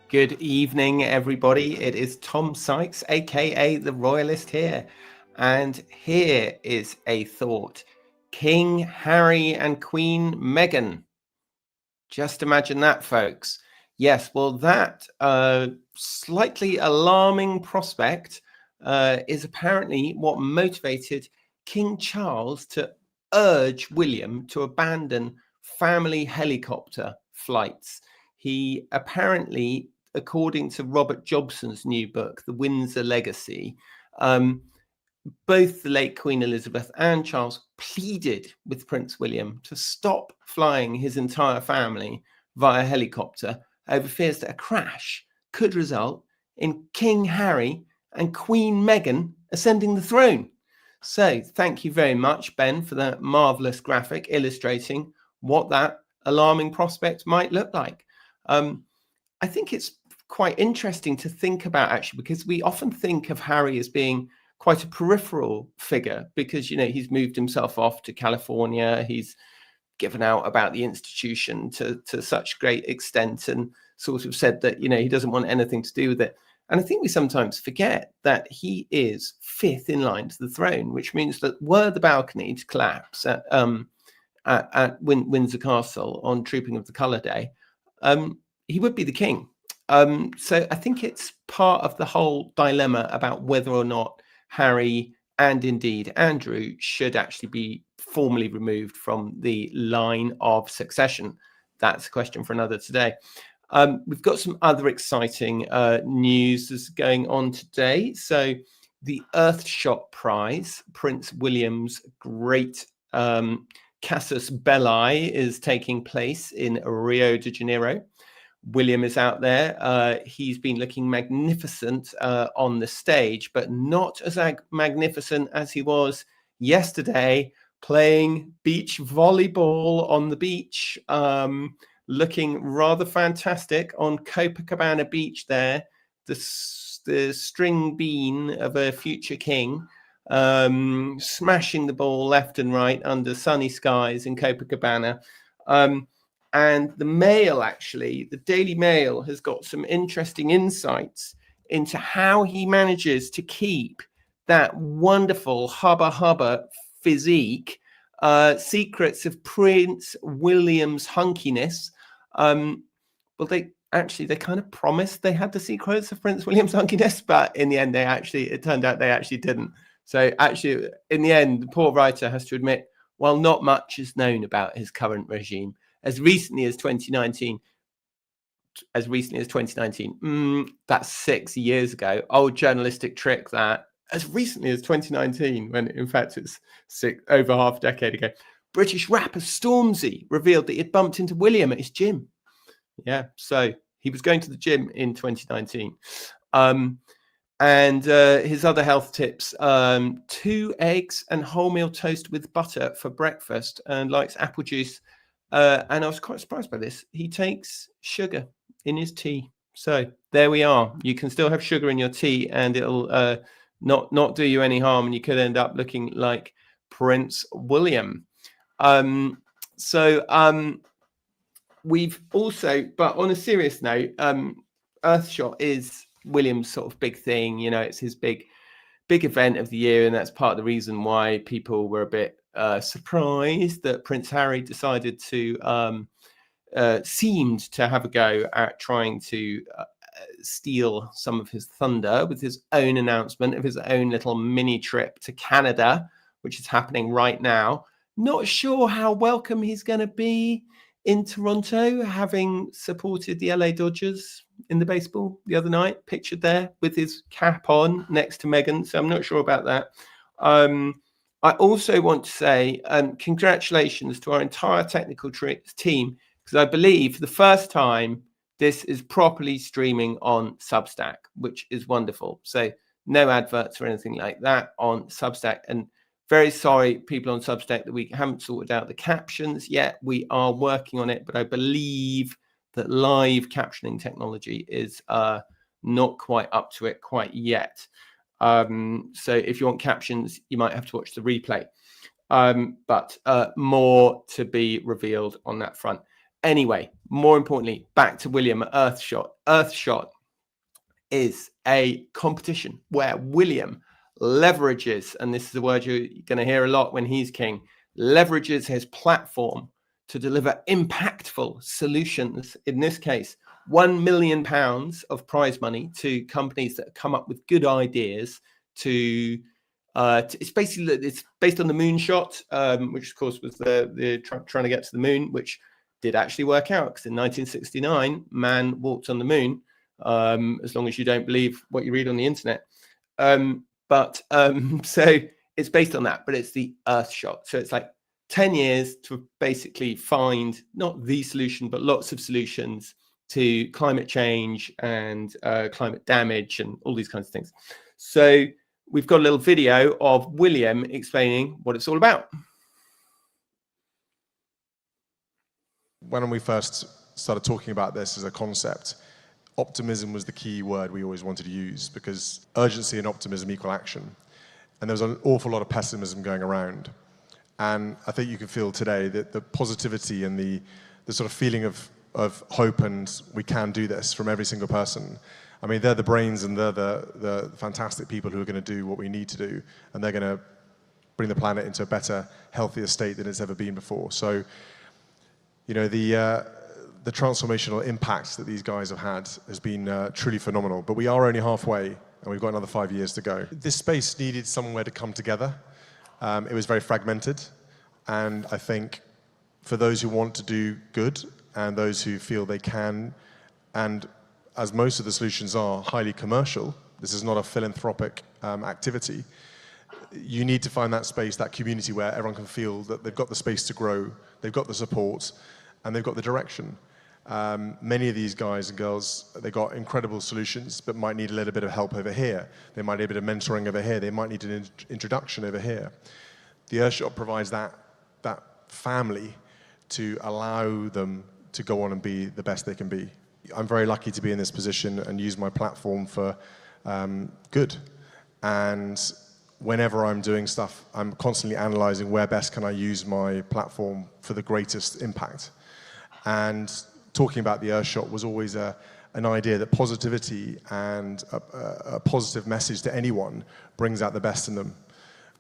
Good evening, everybody. It is Tom Sykes, aka the Royalist here. And here is a thought. King Harry and Queen Meghan. Just imagine that, folks. Yes, well, that slightly alarming prospect is apparently what motivated King Charles to urge William to abandon family helicopter flights. He apparently, according to Robert Jobson's new book, The Windsor Legacy, both the late Queen Elizabeth and Charles pleaded with Prince William to stop flying his entire family via helicopter over fears that a crash could result in King Harry and Queen Meghan ascending the throne. So thank you very much, Ben, for that marvellous graphic illustrating what that alarming prospect might look like. I think it's quite interesting to think about, actually, because we often think of Harry as being quite a peripheral figure because, you know, he's moved himself off to California. He's given out about the institution to such great extent and sort of said that, you know, he doesn't want anything to do with it. And I think we sometimes forget that he is fifth in line to the throne, which means that were the balcony to collapse at Windsor Castle on Trooping of the Colour Day, he would be the king. So I think it's part of the whole dilemma about whether or not Harry and indeed Andrew should actually be formally removed from the line of succession. That's a question for another today. We've got some other exciting news that's going on today. So the Earthshot Prize, Prince William's great casus belli, is taking place in Rio de Janeiro. William is out there. He's been looking magnificent on the stage, but not as magnificent as he was yesterday playing beach volleyball on the beach, looking rather fantastic on Copacabana Beach there, the string bean of a future king, smashing the ball left and right under sunny skies in Copacabana. And the Mail, actually, the Daily Mail, has got some interesting insights into how he manages to keep that wonderful hubba physique, secrets of Prince William's hunkiness. Well, they kind of promised they had the secrets of Prince William's hunkiness, but in the end, it turned out they actually didn't. So actually, in the end, the poor writer has to admit, while not much is known about his current regime, as recently as 2019, that's 6 years ago. Old journalistic trick that. As recently as 2019, when in fact it's over half a decade ago, British rapper Stormzy revealed that he had bumped into William at his gym. Yeah, so he was going to the gym in 2019. And his other health tips, 2 eggs and wholemeal toast with butter for breakfast, and likes apple juice. And I was quite surprised by this. He takes sugar in his tea. So there we are. You can still have sugar in your tea and it'll not do you any harm, and you could end up looking like Prince William. We've also, but on a serious note, Earthshot is William's sort of big thing. You know, it's his big event of the year, and that's part of the reason why people were a bit surprised that Prince Harry decided to seemed to have a go at trying to steal some of his thunder with his own announcement of his own little mini trip to Canada, which is happening right now. Not sure how welcome he's going to be in Toronto, having supported the LA Dodgers in the baseball the other night, pictured there with his cap on next to Meghan. So I'm not sure about that. I also want to say congratulations to our entire technical team, because I believe for the first time, this is properly streaming on Substack, which is wonderful. So no adverts or anything like that on Substack. And very sorry, people on Substack, that we haven't sorted out the captions yet. We are working on it, but I believe that live captioning technology is not quite up to it quite yet. So if you want captions, you might have to watch the replay. But more to be revealed on that front. Anyway, more importantly, back to William at Earthshot. Earthshot is a competition where William leverages, and this is a word you're going to hear a lot when he's king, leverages his platform to deliver impactful solutions. In this case, £1 million of prize money to companies that come up with good ideas to it's based on the moonshot, which of course was the trying to get to the moon, which did actually work out, because in 1969 man walked on the moon, as long as you don't believe what you read on the internet. So it's based on that, but it's the Earthshot. So it's like 10 years to basically find not the solution, but lots of solutions to climate change and climate damage and all these kinds of things. So we've got a little video of William explaining what it's all about. When we first started talking about this as a concept, optimism was the key word we always wanted to use, because urgency and optimism equal action. And there was an awful lot of pessimism going around. And I think you can feel today that the positivity and the sort of feeling of hope and we can do this from every single person. I mean, they're the brains and they're the fantastic people who are going to do what we need to do. And they're going to bring the planet into a better, healthier state than it's ever been before. So, you know, the transformational impact that these guys have had has been truly phenomenal. But we are only halfway, and we've got another 5 years to go. This space needed somewhere to come together. It was very fragmented, and I think for those who want to do good and those who feel they can, and as most of the solutions are highly commercial, this is not a philanthropic activity, you need to find that space, that community where everyone can feel that they've got the space to grow, they've got the support, and they've got the direction. Many of these guys and girls, they've got incredible solutions, but might need a little bit of help over here. They might need a bit of mentoring over here. They might need an introduction over here. The Earthshot provides that family to allow them to go on and be the best they can be. I'm very lucky to be in this position and use my platform for good. And whenever I'm doing stuff, I'm constantly analyzing where best can I use my platform for the greatest impact. And talking about the Earthshot was always an idea that positivity and a positive message to anyone brings out the best in them.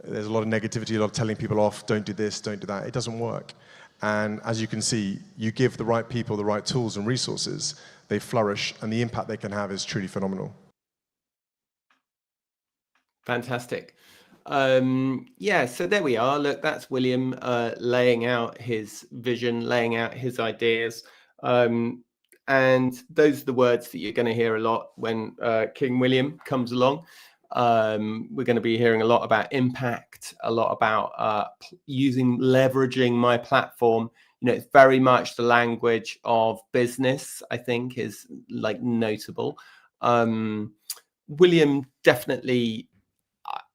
There's a lot of negativity, a lot of telling people off, don't do this, don't do that. It doesn't work. And as you can see, you give the right people the right tools and resources, they flourish, and the impact they can have is truly phenomenal. Fantastic. Yeah, so there we are. Look, that's William laying out his vision, laying out his ideas. And those are the words that you're going to hear a lot when King William comes along. We're going to be hearing a lot about impact, a lot about leveraging my platform. You know, it's very much the language of business, I think, is like notable. William definitely,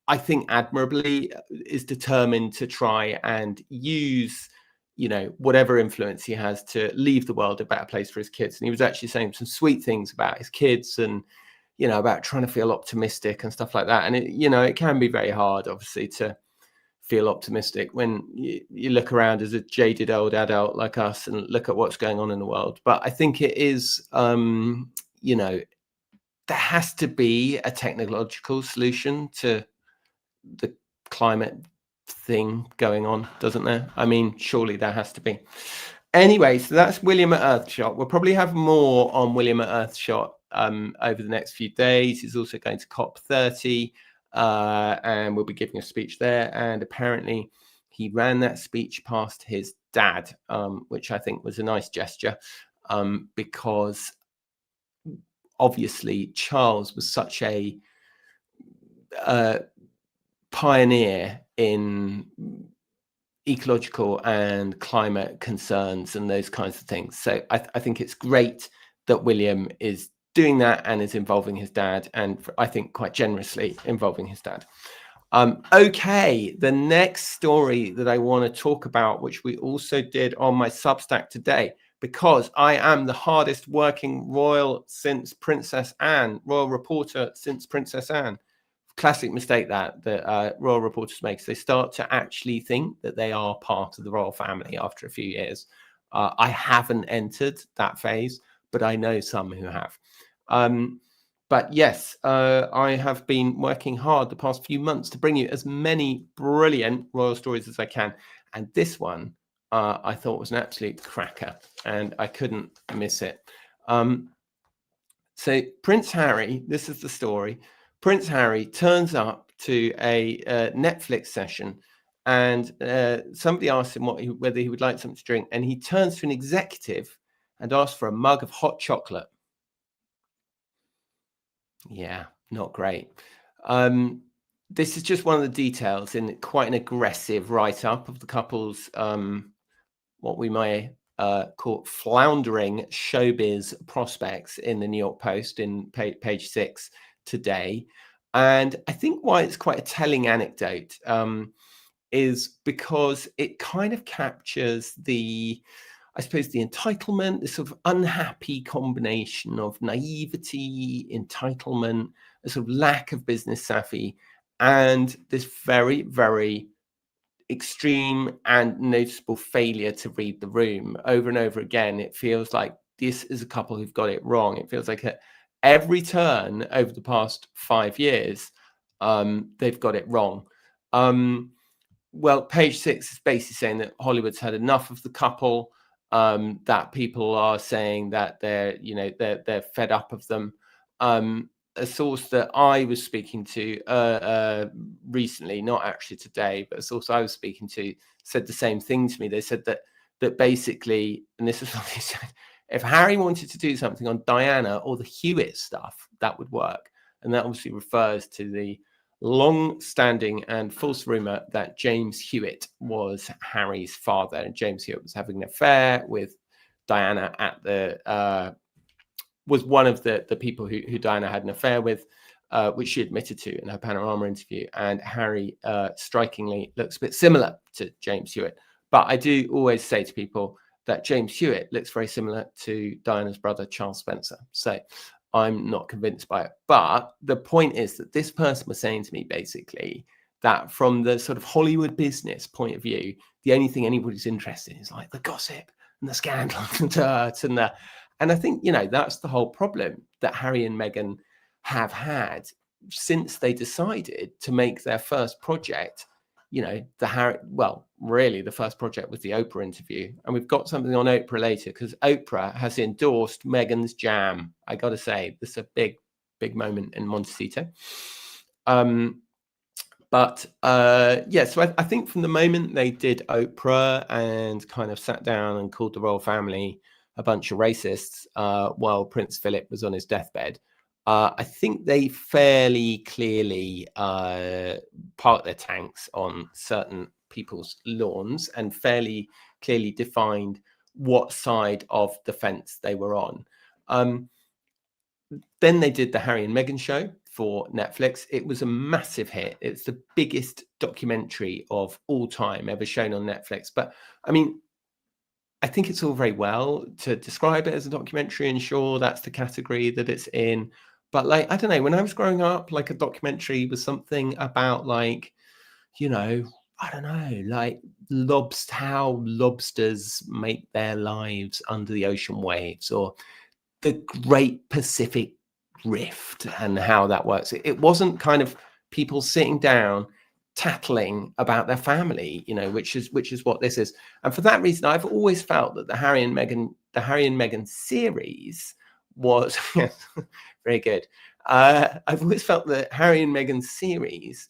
I think admirably, is determined to try and use, you know, whatever influence he has to leave the world a better place for his kids. And he was actually saying some sweet things about his kids and, you know, about trying to feel optimistic and stuff like that. And, it can be very hard, obviously, to feel optimistic when you look around as a jaded old adult like us and look at what's going on in the world. But I think it is, there has to be a technological solution to the climate thing going on, doesn't there? I mean, surely there has to be. Anyway, so that's William at Earthshot. We'll probably have more on William at Earthshot over the next few days. He's also going to COP30, and we'll be giving a speech there. And apparently he ran that speech past his dad, which I think was a nice gesture, because obviously Charles was such a pioneer in ecological and climate concerns and those kinds of things. So I think it's great that William is doing that and is involving his dad, and I think quite generously involving his dad. Okay, the next story that I want to talk about, which we also did on my Substack today, because I am the hardest working royal since Princess Anne, royal reporter since Princess Anne. Classic mistake that royal reporters make. They start to actually think that they are part of the royal family after a few years. I haven't entered that phase, but I know some who have. But yes, I have been working hard the past few months to bring you as many brilliant royal stories as I can. And this one I thought was an absolute cracker, and I couldn't miss it. So Prince Harry, this is the story. Prince Harry turns up to a Netflix session, and somebody asks him whether he would like something to drink, and he turns to an executive and asks for a mug of hot chocolate. Yeah, not great. This is just one of the details in quite an aggressive write-up of the couple's what we may call floundering showbiz prospects in the New York Post in page 6 today. And I think why it's quite a telling anecdote is because it kind of captures I suppose, the entitlement, this sort of unhappy combination of naivety, entitlement, a sort of lack of business savvy, and this very, very extreme and noticeable failure to read the room over and over again. It feels like this is a couple who've got it wrong. It feels like at every turn over the past 5 years, they've got it wrong. Well, page 6 is basically saying that Hollywood's had enough of the couple, that people are saying that they're fed up of them. A source that I was speaking to recently, not actually today, but a source I was speaking to said the same thing to me. They said that basically, and this is what they said, if Harry wanted to do something on Diana or the Hewitt stuff, that would work. And that obviously refers to the long-standing and false rumor that James Hewitt was Harry's father, and James Hewitt was having an affair with Diana was one of the people who Diana had an affair with, which she admitted to in her Panorama interview. And Harry strikingly looks a bit similar to James Hewitt. But I do always say to people that James Hewitt looks very similar to Diana's brother, Charles Spencer. So I'm not convinced by it. But the point is that this person was saying to me basically that from the sort of Hollywood business point of view, the only thing anybody's interested in is like the gossip and the scandal and dirt and I think, that's the whole problem that Harry and Meghan have had since they decided to make their first project, really the first project was the Oprah interview. And we've got something on Oprah later because Oprah has endorsed Meghan's jam. I got to say, this is a big, big moment in Montecito. So I think from the moment they did Oprah and kind of sat down and called the royal family a bunch of racists while Prince Philip was on his deathbed, I think they fairly clearly parked their tanks on certain people's lawns and fairly clearly defined what side of the fence they were on. Then they did the Harry and Meghan show for Netflix. It was a massive hit. It's the biggest documentary of all time ever shown on Netflix. But I mean, I think it's all very well to describe it as a documentary, and sure, that's the category that it's in. But like, I don't know, when I was growing up, like a documentary was something about like, I don't know, like how lobsters make their lives under the ocean waves, or the Great Pacific Rift and how that works. It wasn't kind of people sitting down tattling about their family, which is what this is. And for that reason, I've always felt that the Harry and Meghan series was very good. I've always felt that Harry and Meghan series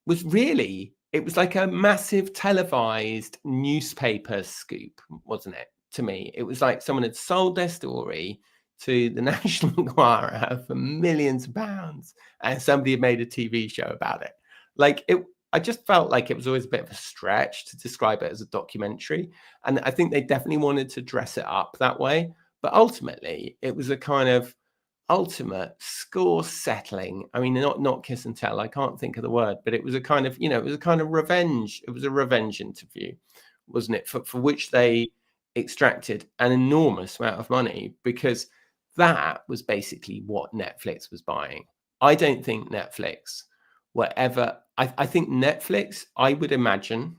was really, it was like a massive televised newspaper scoop, wasn't it? To me, it was like someone had sold their story to the National Enquirer for millions of pounds, and somebody had made a TV show about it. Like I just felt like it was always a bit of a stretch to describe it as a documentary. And I think they definitely wanted to dress it up that way. But ultimately, it was a kind of ultimate score settling. I mean, not kiss and tell. I can't think of the word, but it was a kind of, it was a kind of revenge. It was a revenge interview, wasn't it? For which they extracted an enormous amount of money, because that was basically what Netflix was buying. I don't think Netflix I think Netflix, I would imagine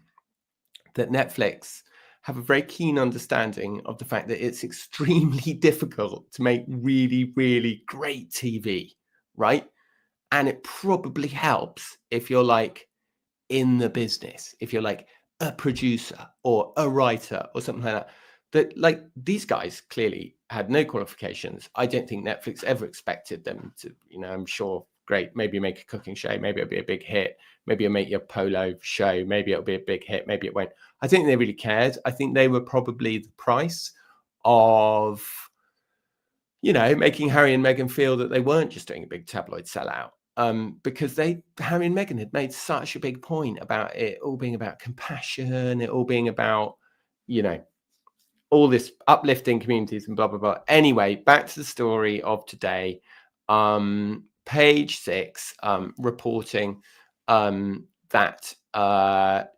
that Netflix have a very keen understanding of the fact that it's extremely difficult to make really, really great TV, right? And it probably helps if you're like in the business, if you're like a producer or a writer or something like that. That like these guys clearly had no qualifications. I don't think Netflix ever expected them to, I'm sure, great, maybe make a cooking show, maybe it'll be a big hit, maybe you'll make your polo show, maybe it'll be a big hit, maybe it won't. I think they really cared. I think they were probably the price of, making Harry and Meghan feel that they weren't just doing a big tabloid sellout. Because Harry and Meghan had made such a big point about it all being about compassion, it all being about, all this uplifting communities and blah, blah, blah. Anyway, back to the story of today. Page 6, reporting that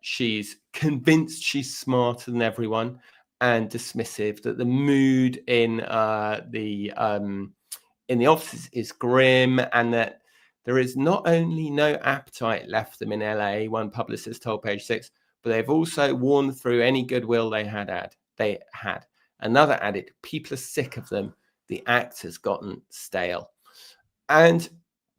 she's convinced she's smarter than everyone and dismissive, that the mood in the offices is grim, and that there is not only no appetite left them in LA, one publicist told Page 6, but they've also worn through any goodwill they had. Another added, people are sick of them. The act has gotten stale. And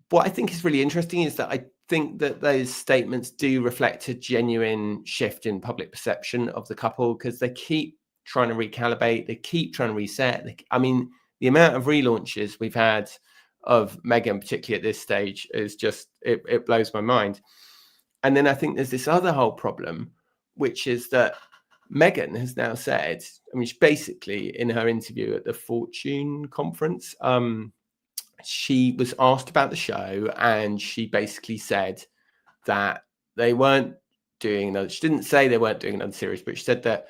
what I think is really interesting is that I think that those statements do reflect a genuine shift in public perception of the couple, because they keep trying to recalibrate, they keep trying to reset. The amount of relaunches we've had of Meghan, particularly at this stage, is just, it blows my mind. And then I think there's this other whole problem, which is that Meghan has now said, she basically, in her interview at the Fortune conference, she was asked about the show, and she basically said that they weren't doing another, she didn't say they weren't doing another series, but she said that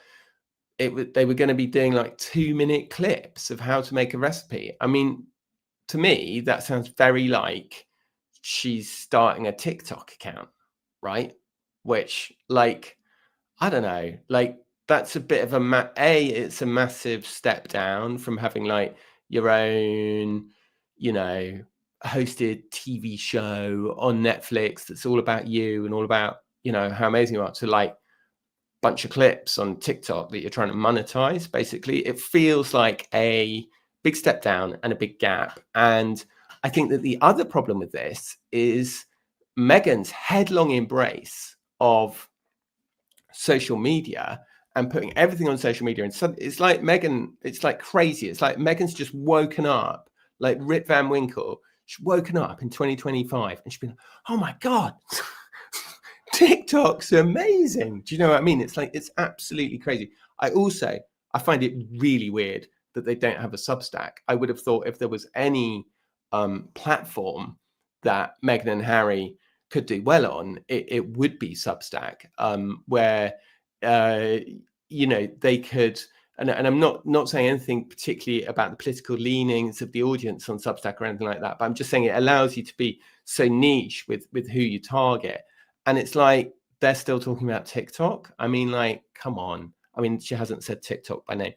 they were going to be doing like 2-minute clips of how to make a recipe. To me, that sounds very like she's starting a TikTok account, right? Which, like, I don't know, like, that's a bit of it's a massive step down from having like your own, hosted TV show on Netflix that's all about you and all about, how amazing you are, to like bunch of clips on TikTok that you're trying to monetize. Basically, it feels like a big step down and a big gap. And I think that the other problem with this is Meghan's headlong embrace of social media and putting everything on social media. And so it's like Meghan, it's like crazy. It's like Meghan's just woken up, like Rip Van Winkle. She's woken up in 2025 and she's been, oh my God, TikTok's amazing. Do you know what I mean? It's like, it's absolutely crazy. I find it really weird that they don't have a Substack. I would have thought if there was any platform that Meghan and Harry could do well on, it would be Substack, where they could, and I'm not saying anything particularly about the political leanings of the audience on Substack or anything like that, but I'm just saying it allows you to be so niche with who you target. And it's like they're still talking about TikTok. Come on. She hasn't said TikTok by name.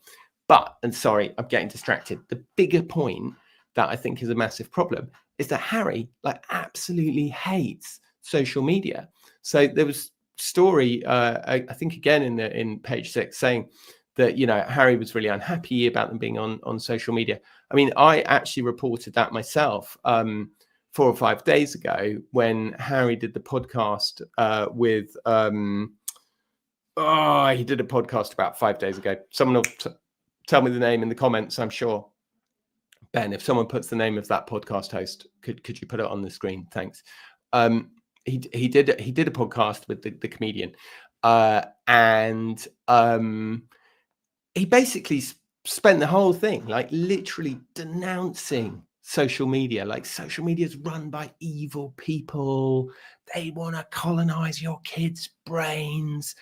But, and sorry, I'm getting distracted. The bigger point that I think is a massive problem is that Harry absolutely hates social media. So there was a story, I think again in Page 6, saying that, Harry was really unhappy about them being on social media. I actually reported that myself 4 or 5 days ago when Harry did the podcast with, he did a podcast about 5 days ago. Someone will tell me the name in the comments, I'm sure. Ben, if someone puts the name of that podcast host, could you put it on the screen? Thanks. He did a podcast with the comedian, and he basically spent the whole thing literally denouncing social media. Social media is run by evil people. They want to colonize your kids' brains.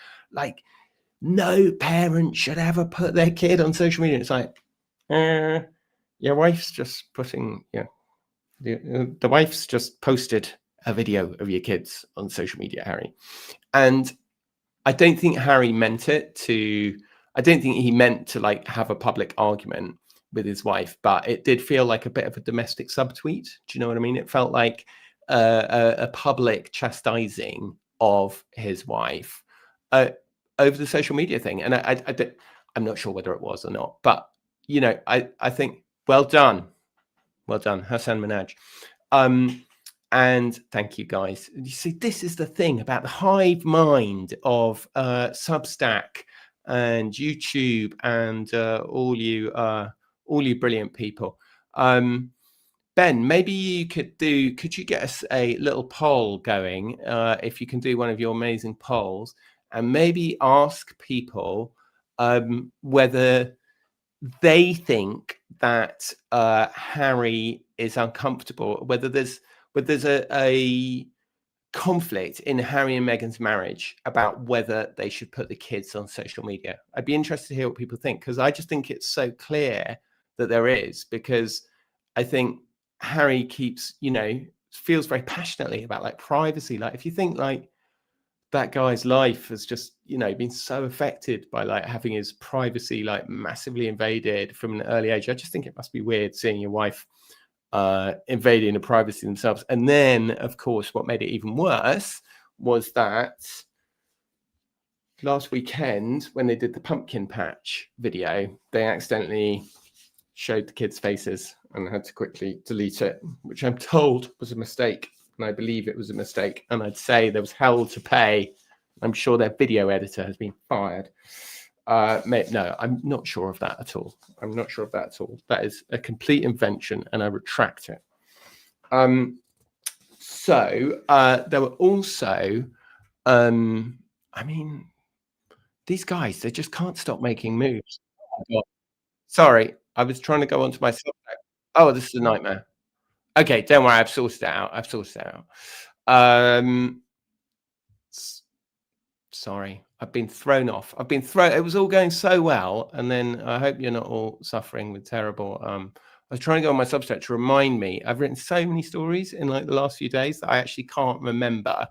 No parent should ever put their kid on social media. It's like, your wife's just putting, the wife's just posted a video of your kids on social media, Harry. And I don't think Harry meant it to, I don't think he meant to have a public argument with his wife, but it did feel like a bit of a domestic subtweet. Do you know what I mean? It felt like a public chastising of his wife. over the social media thing. And I'm not sure whether it was or not, but you know, I think well done, Hassan Minhaj. And thank you, guys. You see, this is the thing about the hive mind of Substack and YouTube and all you brilliant people. Ben, maybe you could you get us a little poll going, if you can do one of your amazing polls, and maybe ask people whether they think that Harry is uncomfortable, whether there's a conflict in Harry and Meghan's marriage about whether they should put the kids on social media. I'd be interested to hear what people think, because I just think it's so clear that there is, because I think Harry keeps, you know, feels very passionately about like privacy. Like if you think like that guy's life has just, you know, been so affected by like having his privacy like massively invaded from an early age. I just think it must be weird seeing your wife invading the privacy themselves. And then, of course, what made it even worse was that last weekend, when they did the pumpkin patch video, they accidentally showed the kids' faces and had to quickly delete it, which I'm told was a mistake. And I believe it was a mistake. And I'd say there was hell to pay. I'm sure their video editor has been fired. No, I'm not sure of that at all. I'm not sure of that at all. That is a complete invention, and I retract it. So there were also, I mean, these guys, they just can't stop making moves. Oh, sorry, I was trying to go onto my subject. Oh, this is a nightmare. Okay, don't worry, I've sorted it out. Sorry, I've been thrown off. It was all going so well, and then I hope you're not all suffering with terrible. I was trying to go on my Substack to remind me. I've written so many stories in like the last few days that I actually can't remember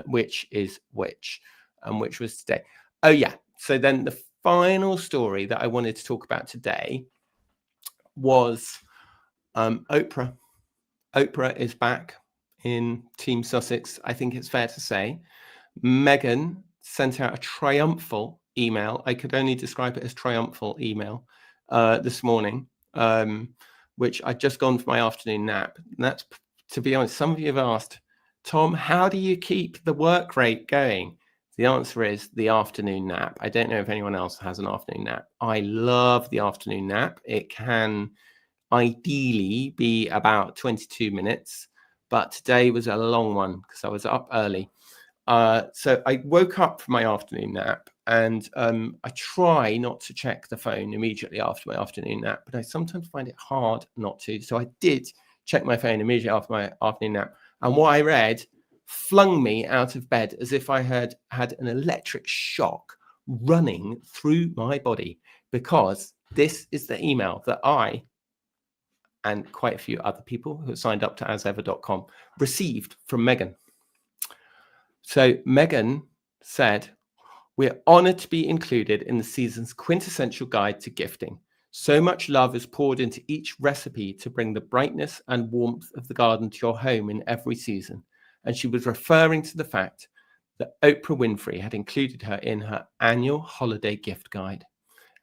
which is which, and which was today. Oh yeah. So then the final story that I wanted to talk about today was Oprah. Oprah is back in Team Sussex. I think it's fair to say. Meghan sent out a triumphal email. I could only describe it as triumphal email this morning, which I'd just gone for my afternoon nap. And that's, to be honest, some of you have asked, Tom, how do you keep the work rate going? The answer is the afternoon nap. I don't know if anyone else has an afternoon nap. I love the afternoon nap. It can ideally be about 22 minutes, but today was a long one because I was up early. So I woke up from my afternoon nap, and I try not to check the phone immediately after my afternoon nap, but I sometimes find it hard not to. So I did check my phone immediately after my afternoon nap, and what I read flung me out of bed as if I had had an electric shock running through my body, because this is the email that I and quite a few other people who signed up to asever.com received from Meghan. So Meghan said, "We're honored to be included in the season's quintessential guide to gifting. So much love is poured into each recipe to bring the brightness and warmth of the garden to your home in every season." And she was referring to the fact that Oprah Winfrey had included her in her annual holiday gift guide.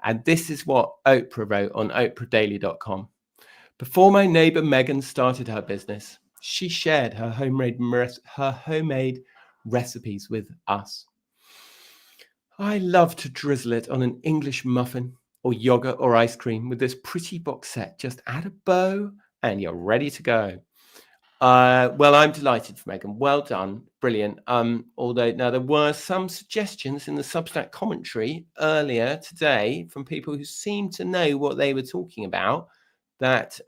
And this is what Oprah wrote on oprahdaily.com. "Before my neighbor Meghan started her business, she shared her homemade recipes with us. I love to drizzle it on an English muffin or yogurt or ice cream with this pretty box set. Just add a bow and you're ready to go." Well, I'm delighted for Meghan. Well done. Brilliant. Although now there were some suggestions in the Substack commentary earlier today from people who seemed to know what they were talking about, that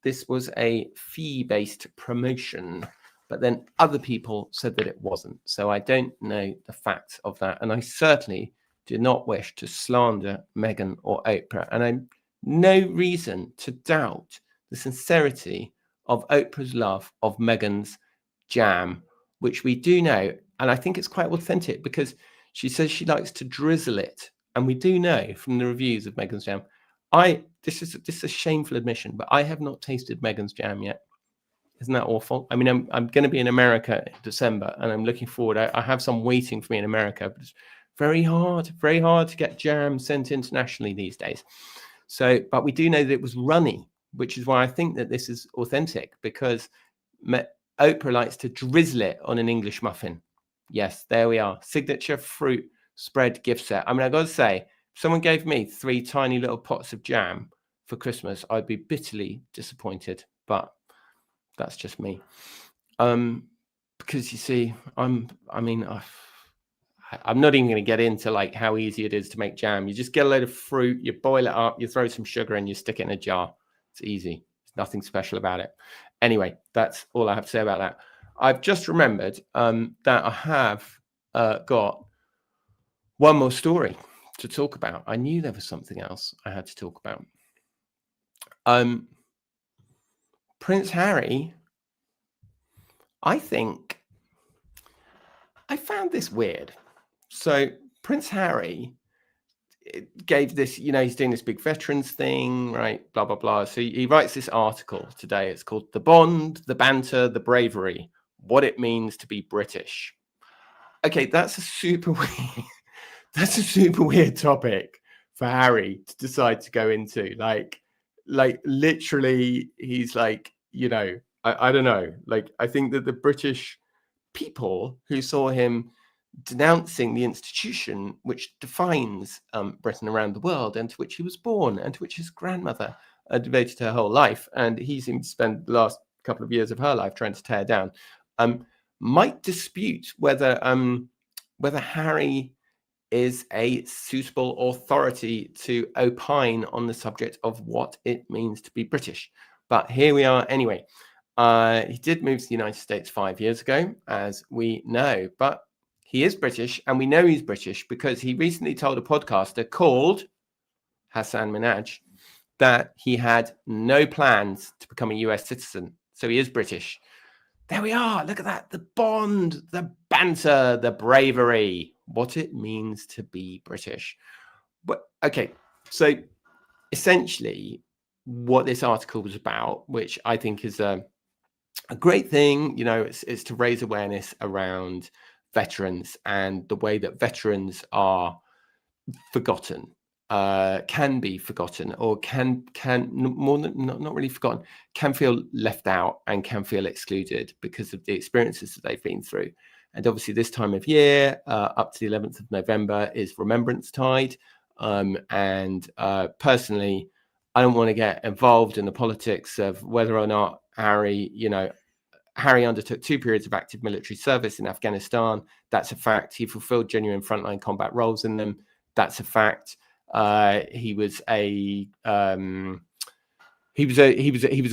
this was a fee-based promotion, but then other people said that it wasn't. So I don't know the facts of that. And I certainly do not wish to slander Meghan or Oprah. And I've no reason to doubt the sincerity of Oprah's love of Meghan's jam, which we do know. And I think it's quite authentic because she says she likes to drizzle it. And we do know from the reviews of Meghan's jam. This is a shameful admission, but I have not tasted Meghan's jam yet. Isn't that awful? I mean, I'm going to be in America in December, and I'm looking forward. I have some waiting for me in America, but it's very hard to get jam sent internationally these days. So, but we do know that it was runny, which is why I think that this is authentic, because Oprah likes to drizzle it on an English muffin. Yes, there we are. Signature fruit spread gift set. I mean, I got to say, if someone gave me 3 tiny little pots of jam for Christmas, I'd be bitterly disappointed. But that's just me. Because you see, I'm not even going to get into like how easy it is to make jam. You just get a load of fruit, you boil it up, you throw some sugar, and you stick it in a jar. It's easy. There's nothing special about it. Anyway, that's all I have to say about that. I've just remembered that I have got one more story to talk about. I knew there was something else I had to talk about. Prince Harry, I think I found this weird. So Prince Harry gave this, he's doing this big veterans thing, right? Blah, blah, blah. So he writes this article today. It's called The Bond, the Banter, the Bravery, What It Means to Be British. Okay, that's a super weird topic for Harry to decide to go into. Like literally, he's like, I don't know. Like, I think that the British people who saw him denouncing the institution which defines Britain around the world, and to which he was born, and to which his grandmother devoted her whole life, and he seemed to spend the last couple of years of her life trying to tear down, might dispute whether Harry is a suitable authority to opine on the subject of what it means to be British. But here we are anyway. He did move to the United States 5 years ago, as we know, but he is British, and we know he's British because he recently told a podcaster called Hassan Minhaj that he had no plans to become a US citizen. So he is British. There we are. Look at that. The bond, the banter, the bravery, what it means to be British. But okay, so essentially what this article was about, which I think is a great thing, it's to raise awareness around veterans and the way that veterans are forgotten, can be forgotten, or can more than not really forgotten, can feel left out and can feel excluded because of the experiences that they've been through. And obviously this time of year, up to the 11th of November, is Remembrance Tide. And personally, I don't want to get involved in the politics of whether or not Harry undertook 2 periods of active military service in Afghanistan. That's a fact. He fulfilled genuine frontline combat roles in them. That's a fact. He was a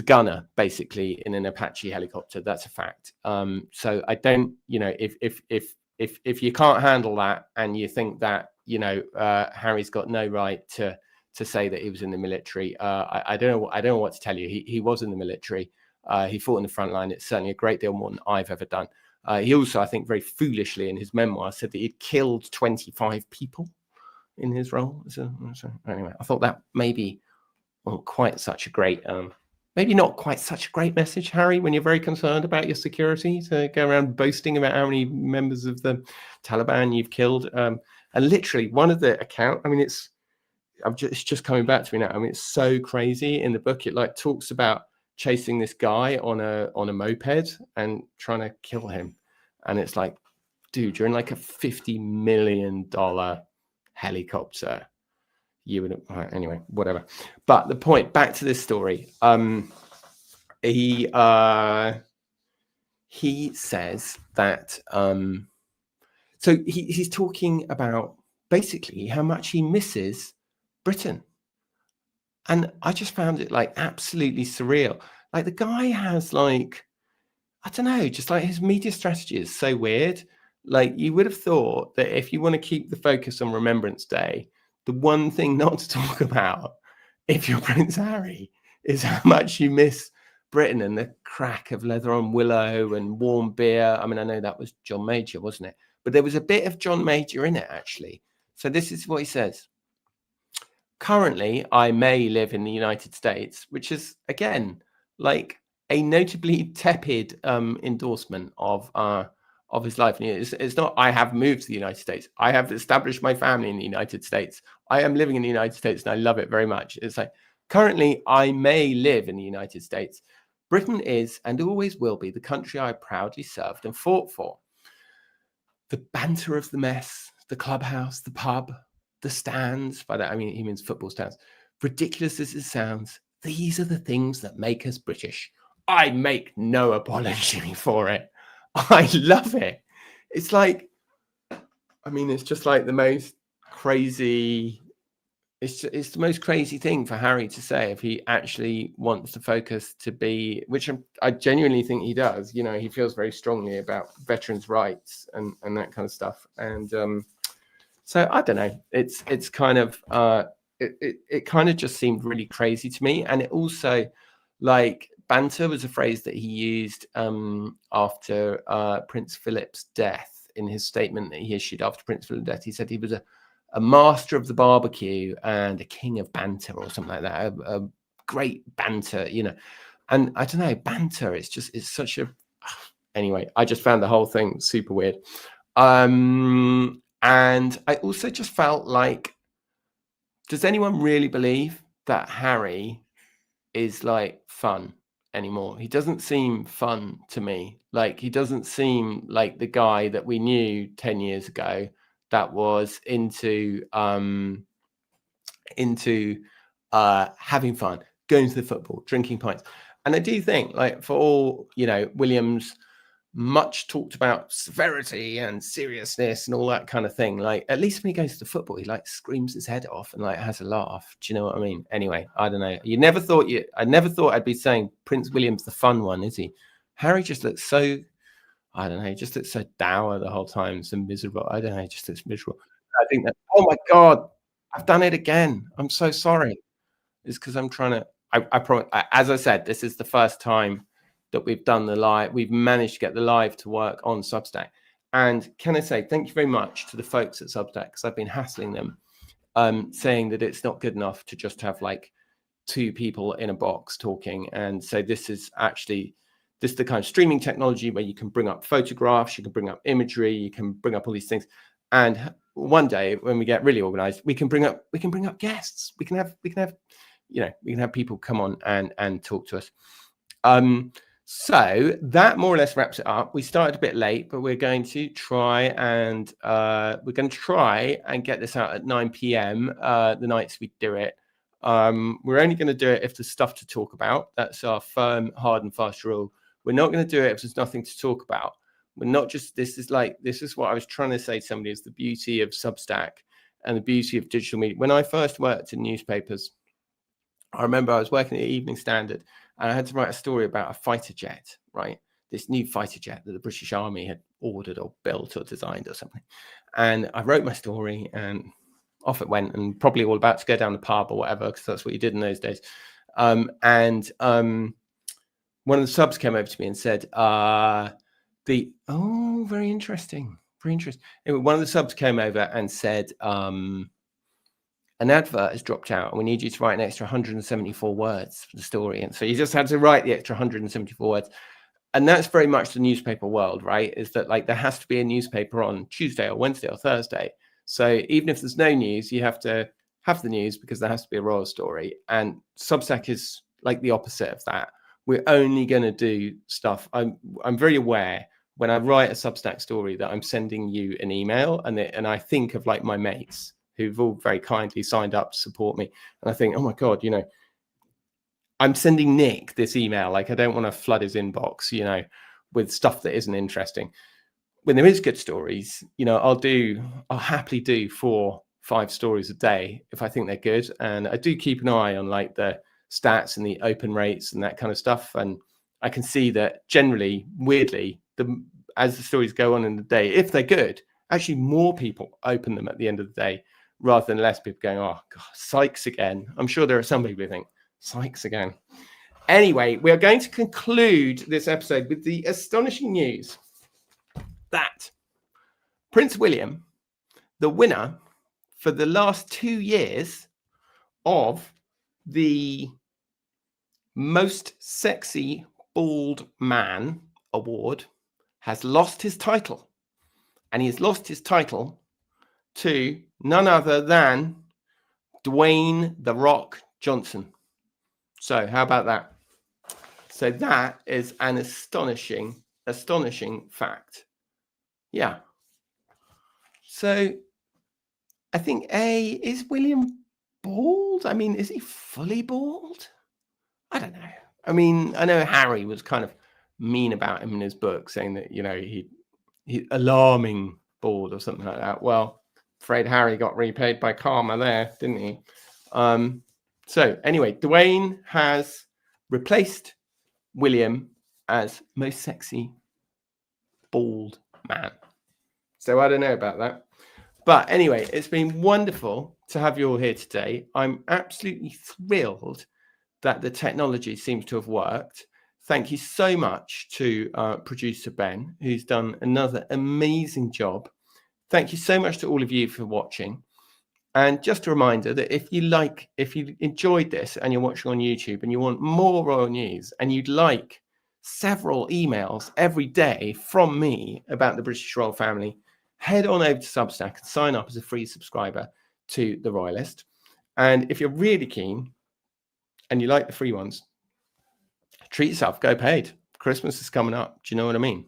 gunner basically in an Apache helicopter. That's a fact. So I don't, if you can't handle that and you think that Harry's got no right to say that he was in the military, I don't know what to tell you. He was in the military. He fought in the front line. It's certainly a great deal more than I've ever done. He also, I think, very foolishly in his memoir said that he'd killed 25 people in his role. So anyway, I thought that maybe not quite such a great message, Harry, when you're very concerned about your security, to go around boasting about how many members of the Taliban you've killed. And literally one of the account, I mean, it's just coming back to me now. I mean, it's so crazy. In the book, it like talks about chasing this guy on a moped and trying to kill him, and it's like, dude, you're in like a $50 million helicopter. You would anyway, whatever. But the point, back to this story, he says that so he's talking about basically how much he misses Britain. And I just found it like absolutely surreal. Like the guy has like, I don't know, just like his media strategy is so weird. Like you would have thought that if you want to keep the focus on Remembrance Day, the one thing not to talk about if you're Prince Harry is how much you miss Britain and the crack of leather on willow and warm beer. I mean, I know that was John Major, wasn't it? But there was a bit of John Major in it, actually. So this is what he says. Currently, I may live in the United States, which is, again, like a notably tepid endorsement of his life. And it's not, I have moved to the United States. I have established my family in the United States. I am living in the United States and I love it very much. It's like, currently, I may live in the United States. Britain is and always will be the country I proudly served and fought for. The banter of the mess, the clubhouse, the pub, the stands, by that I mean he means football stands, ridiculous as it sounds, these are the things that make us British. I make no apology for it. I love it. It's like, I mean, it's just like the most crazy, it's the most crazy thing for Harry to say if he actually wants to focus to be, which I genuinely think he does. You know, he feels very strongly about veterans' rights and that kind of stuff. And so I don't know. It's kind of it kind of just seemed really crazy to me. And it also, like, banter was a phrase that he used after Prince Philip's death. In his statement that he issued after Prince Philip's death, he said he was a master of the barbecue and a king of banter, or something like that. A great banter, you know. And I don't know, banter. It's such a. Anyway, I just found the whole thing super weird. And I also just felt like, does anyone really believe that Harry is like fun anymore? He doesn't seem fun to me. Like, he doesn't seem like the guy that we knew 10 years ago that was into having fun, going to the football, drinking pints. And I do think, like, for all, you know, William's much talked about severity and seriousness and all that kind of thing, like, at least when he goes to the football, he like screams his head off and like has a laugh. Do you know what I mean? Anyway, I don't know. I never thought I'd be saying Prince William's the fun one, is he? Harry just looks so, I don't know, he just looks so dour the whole time, so miserable. I don't know, he just looks miserable. I think that, oh my God, I've done it again. I'm so sorry. It's because I'm trying to, I promise, as I said, this is the first time that we've done the live. We've managed to get the live to work on Substack. And can I say thank you very much to the folks at Substack, because I've been hassling them, saying that it's not good enough to just have like 2 people in a box talking. And so this is the kind of streaming technology where you can bring up photographs, you can bring up imagery, you can bring up all these things. And one day when we get really organized, we can bring up guests. We can have people come on and talk to us. So that more or less wraps it up. We started a bit late, but we're going to try and get this out at 9 p.m. The nights we do it. We're only going to do it if there's stuff to talk about. That's our firm, hard and fast rule. We're not going to do it if there's nothing to talk about. We're not just, this is what I was trying to say to somebody, is the beauty of Substack and the beauty of digital media. When I first worked in newspapers, I remember I was working at the Evening Standard and I had to write a story about a fighter jet, right? This new fighter jet that the British Army had ordered or built or designed or something. And I wrote my story and off it went, and probably all about to go down the pub or whatever, because that's what you did in those days. One of the subs came over to me and said, very interesting. Anyway, one of the subs came over and said, an advert has dropped out and we need you to write an extra 174 words for the story. And so you just had to write the extra 174 words. And that's very much the newspaper world, right? Is that like there has to be a newspaper on Tuesday or Wednesday or Thursday. So even if there's no news, you have to have the news because there has to be a royal story. And Substack is like the opposite of that. We're only going to do stuff. I'm very aware when I write a Substack story that I'm sending you an email, and I think of like my mates who've all very kindly signed up to support me. And I think, oh my God, you know, I'm sending Nick this email. Like, I don't want to flood his inbox, you know, with stuff that isn't interesting. When there is good stories, you know, I'll happily do 4-5 stories a day if I think they're good. And I do keep an eye on like the stats and the open rates and that kind of stuff. And I can see that generally, weirdly, as the stories go on in the day, if they're good, actually more people open them at the end of the day rather than less people going, oh God, Sykes again. I'm sure there are some people who think, Sykes again. Anyway, we are going to conclude this episode with the astonishing news that Prince William, the winner for the last 2 years of the most sexy Bald Man award has lost his title. And he has lost his title to none other than Dwayne "The Rock" Johnson. So how about that? So that is an astonishing fact. Yeah. So I think is William bald? I mean, is he fully bald? I don't know. I mean, I know Harry was kind of mean about him in his book, saying that, you know, he alarming bald or something like that. Well, afraid Harry got repaid by karma there, didn't he? So anyway, Dwayne has replaced William as most sexy bald man. So I don't know about that. But anyway, it's been wonderful to have you all here today. I'm absolutely thrilled that the technology seems to have worked. Thank you so much to producer Ben, who's done another amazing job. Thank you so much to all of you for watching. And just a reminder that if you enjoyed this and you're watching on YouTube and you want more royal news and you'd like several emails every day from me about the British royal family, head on over to Substack and sign up as a free subscriber to the Royalist. And if you're really keen and you like the free ones, treat yourself, go paid. Christmas is coming up. Do you know what I mean?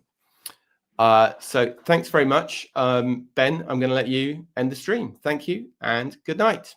So thanks very much. Ben, I'm going to let you end the stream. Thank you and good night.